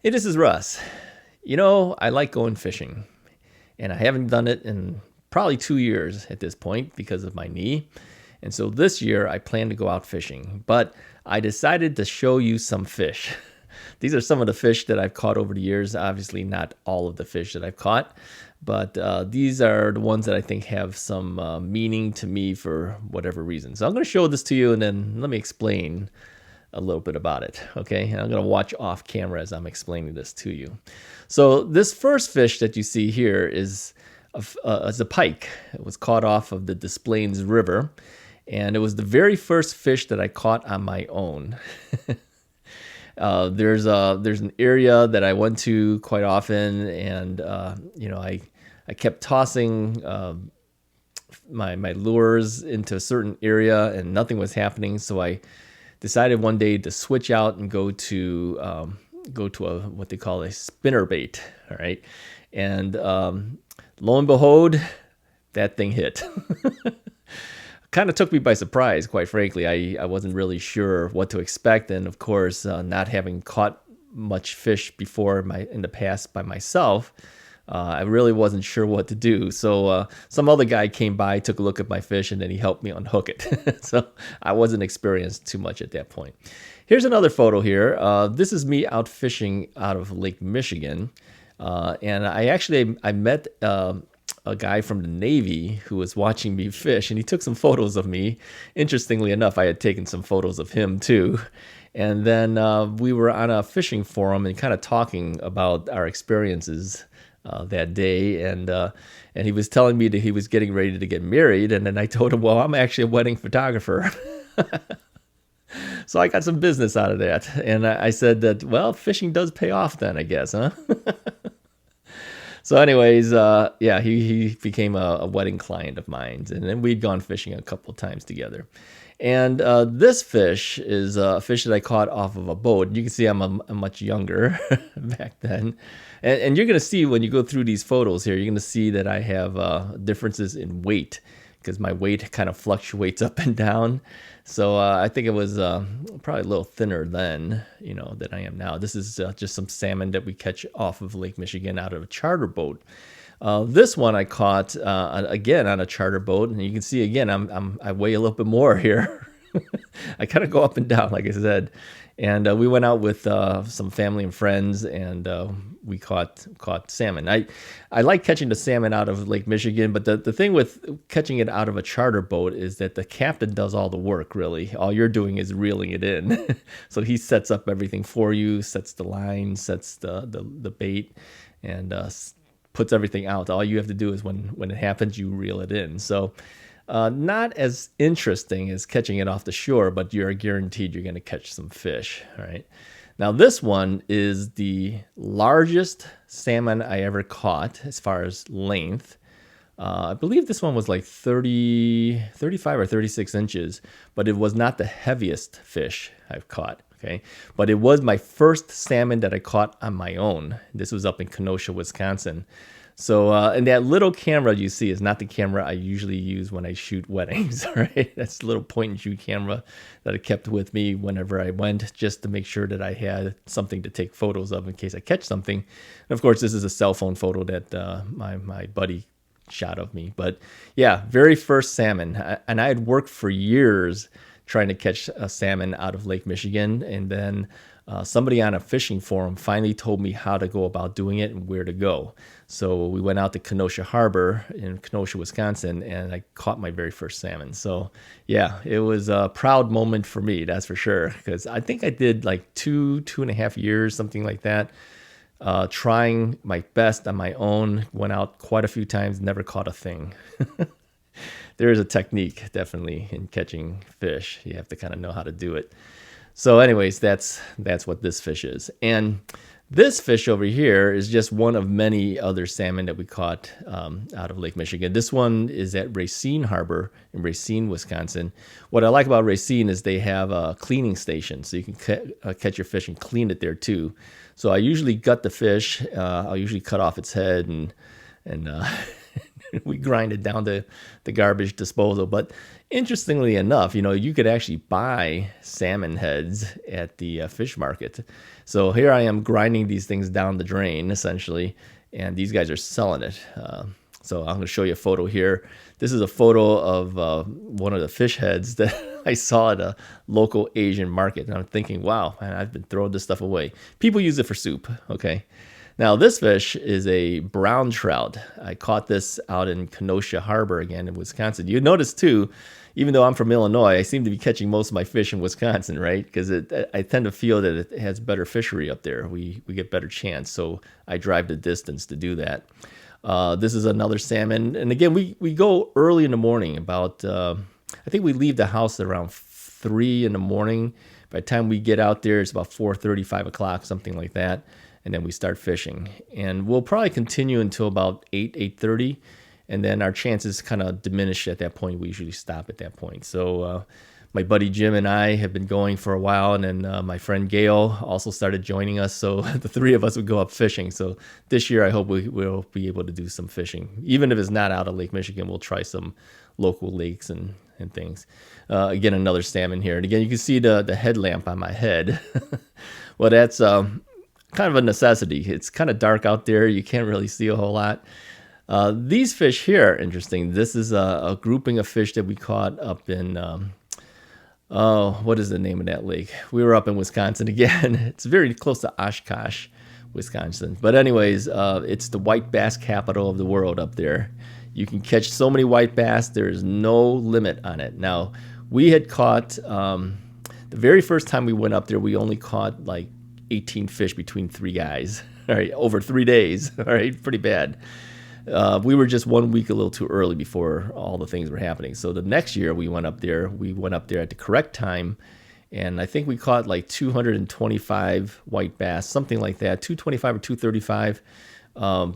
Hey, this is Russ. You know, I like going fishing, and I haven't done it in probably 2 years at this point because of my knee. And so this year I plan to go out fishing, but I decided to show you some fish. These are some of the fish that I've caught over the years. Obviously, not all of the fish that I've caught, but these are the ones that I think have some meaning to me for whatever reason. So I'm going to show this to you, and then let me explain a little bit about it. Okay, and I'm going to watch off camera as I'm explaining this to you. So this first fish that you see here is a pike. It was caught off of the Des Plaines River, and it was the very first fish that I caught on my own. There's an area that I went to quite often, and I kept tossing my lures into a certain area, and nothing was happening. So I decided one day to switch out and go to a what they call a spinnerbait. All right, and lo and behold, that thing hit. Kind of took me by surprise, quite frankly. I wasn't really sure what to expect, and of course, not having caught much fish before in the past by myself, I really wasn't sure what to do. So some other guy came by, took a look at my fish, and then he helped me unhook it. So I wasn't experienced too much at that point. Here's another photo here. This is me out fishing out of Lake Michigan, and I met a guy from the Navy who was watching me fish, and he took some photos of me. Interestingly enough, I had taken some photos of him too. And then we were on a fishing forum and kind of talking about our experiences that day. And he was telling me that he was getting ready to get married. And then I told him, well, I'm actually a wedding photographer. So I got some business out of that. And I said that, well, fishing does pay off then, I guess, huh? So anyways, he became a wedding client of mine, and then we'd gone fishing a couple of times together. And this fish is a fish that I caught off of a boat. You can see I'm much younger back then. And you're going to see when you go through these photos here, you're going to see that I have differences in weight because my weight kind of fluctuates up and down. So I think it was probably a little thinner then, than I am now. This is just some salmon that we catch off of Lake Michigan out of a charter boat. This one I caught again on a charter boat, and you can see again I weigh a little bit more here. I kind of go up and down, like I said. And we went out with some family and friends, and we caught salmon. I like catching the salmon out of Lake Michigan, but the thing with catching it out of a charter boat is that the captain does all the work, really. All you're doing is reeling it in. So he sets up everything for you, sets the line, sets the bait, and puts everything out. All you have to do is when it happens, you reel it in. So not as interesting as catching it off the shore, but you're guaranteed you're going to catch some fish. All right. Now, this one is the largest salmon I ever caught as far as length. I believe this one was like 35 or 36 inches, but it was not the heaviest fish I've caught. Okay. But it was my first salmon that I caught on my own. This was up in Kenosha, Wisconsin. So, and that little camera you see is not the camera I usually use when I shoot weddings, all right? That's a little point and shoot camera that I kept with me whenever I went, just to make sure that I had something to take photos of in case I catch something. And of course, this is a cell phone photo that my buddy shot of me. But yeah, very first salmon. And I had worked for years trying to catch a salmon out of Lake Michigan, and then somebody on a fishing forum finally told me how to go about doing it and where to go. So we went out to Kenosha Harbor in Kenosha, Wisconsin, and I caught my very first salmon. So yeah, it was a proud moment for me, that's for sure, because I think I did like 2.5 years, something like that, trying my best on my own. Went out quite a few times, never caught a thing. There is a technique, definitely, in catching fish. You have to kind of know how to do it. So anyways, that's what this fish is. And this fish over here is just one of many other salmon that we caught out of Lake Michigan. This one is at Racine Harbor in Racine, Wisconsin. What I like about Racine is they have a cleaning station, so you can catch your fish and clean it there too. So I usually gut the fish. I'll usually cut off its head and we grind it down to the garbage disposal. But interestingly enough, you could actually buy salmon heads at the fish market. So here I am grinding these things down the drain, essentially, and these guys are selling it. So I'm going to show you a photo here. This is a photo of one of the fish heads that I saw at a local Asian market. And I'm thinking, wow, man, I've been throwing this stuff away. People use it for soup, okay? Now, this fish is a brown trout. I caught this out in Kenosha Harbor again in Wisconsin. You notice, too, even though I'm from Illinois, I seem to be catching most of my fish in Wisconsin, right? Because I tend to feel that it has better fishery up there. We get better chance, so I drive the distance to do that. This is another salmon. And again, we go early in the morning, about, I think we leave the house around 3 in the morning. By the time we get out there, it's about 4:30, 5 o'clock, something like that. And then we start fishing. And we'll probably continue until about 8:30. And then our chances kind of diminish at that point. We usually stop at that point. So my buddy Jim and I have been going for a while, and then my friend Gail also started joining us. So the three of us would go up fishing. So this year I hope we will be able to do some fishing. Even if it's not out of Lake Michigan, we'll try some local lakes and things. Again, another salmon here. And again, you can see the headlamp on my head. Well, that's kind of a necessity. It's kind of dark out there. You can't really see a whole lot. These fish here are interesting. This is a grouping of fish that we caught up in... what is the name of that lake? We were up in Wisconsin again. It's very close to Oshkosh, Wisconsin. But anyways, it's the white bass capital of the world up there. You can catch so many white bass. There is no limit on it. Now, we had caught, the very first time we went up there, we only caught like 18 fish between 3 guys, all right, over 3 days, all right, pretty bad. We were just 1 week a little too early before all the things were happening. So the next year we went up there at the correct time, and I think we caught like 225 white bass, something like that, 225 or 235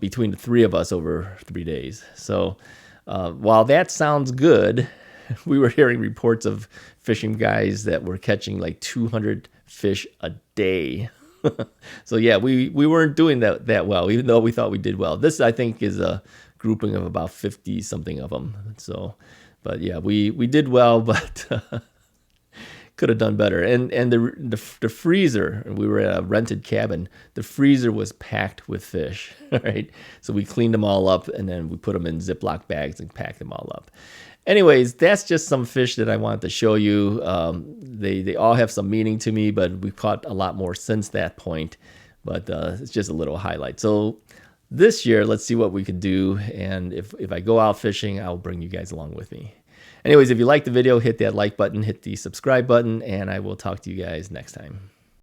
between the 3 of us over 3 days. So while that sounds good, we were hearing reports of fishing guys that were catching like 200 fish a day. So yeah, we weren't doing that well, even though we thought we did well. This, I think, is a grouping of about 50 something of them. So, but yeah, we did well, but could have done better. And the freezer, we were at a rented cabin. The freezer was packed with fish. Right, so we cleaned them all up, and then we put them in Ziploc bags and packed them all up. Anyways, that's just some fish that I wanted to show you. They all have some meaning to me, but we've caught a lot more since that point. But it's just a little highlight. So this year, let's see what we can do. And if I go out fishing, I'll bring you guys along with me. Anyways, if you like the video, hit that like button, hit the subscribe button, and I will talk to you guys next time.